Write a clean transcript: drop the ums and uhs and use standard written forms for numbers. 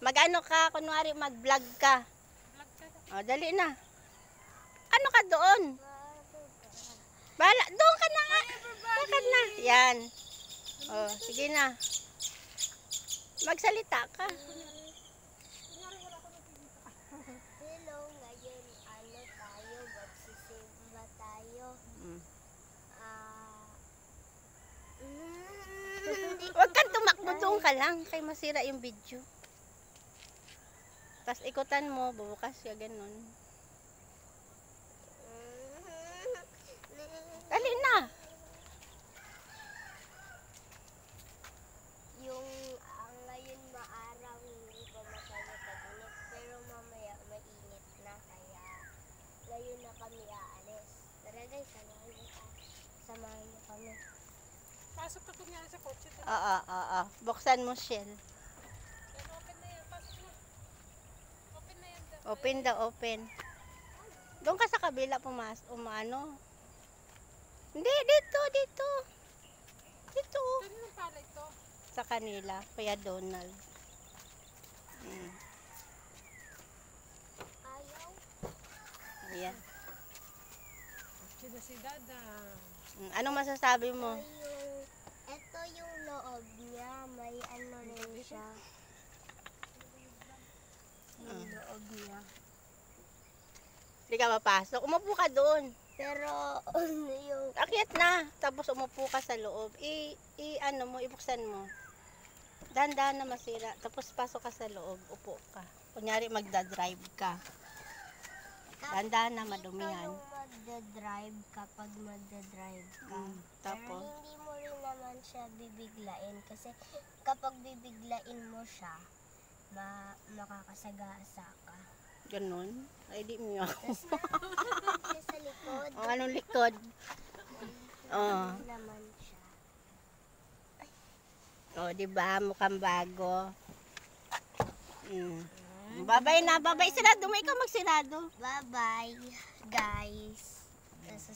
Mag-ano ka, kunwari mag-vlog ka. O, dali na. Ano ka doon? Bala, doon ka na nga. Lakad na. Yan. O, sige na. Magsalita ka. Hello, ngayon ano tayo, magsisimba tayo. Huwag kang tumakbo, doon ka lang. Kay masira yung video. Tapos ikutan mo, bubukas siya, ganun. Dali na. Yung ngayon maaraw, hindi pa masyado tag-init, pero mamaya mainit na, kaya ngayon na kami aalis. Tara guys, samahan niyo kami. Pasok ka kunyari sa kotse. Oo. Buksan mo, Shell. Open na yan. Pasok na. Open na yan. Open daw, open. Doon ka sa kabila umano. Hindi, dito. Dito. Saan pala ito? Sa kanila, Kuya Donald. Ayaw. Ayan. Sino si Dada? Anong masasabi mo? Ito yung loob niya, may ano rin siya. Yung loob niya. Hindi ka mapasok. Umupo ka doon. Pero ano yung Akyat na. Tapos umupo ka sa loob. Ibuksan mo. Dahan-dahan na masira. Tapos pasok ka sa loob. Upo ka. Kunyari magdadrive ka. Dahan-dahan na madumihan. ito yung magdadrive kapag magdadrive ka. Tapos, Pero hindi mo rin naman siya bibiglain kasi kapag bibiglain mo siya, makakasagasa ka. ganun. Ay, di mo ako. Kasi sa likod, Anong likod? naman siya. Diba? Mukhang bago. Babay na, babay. Sirado mo. Ikaw magsirado. Bye-bye, guys. Nasa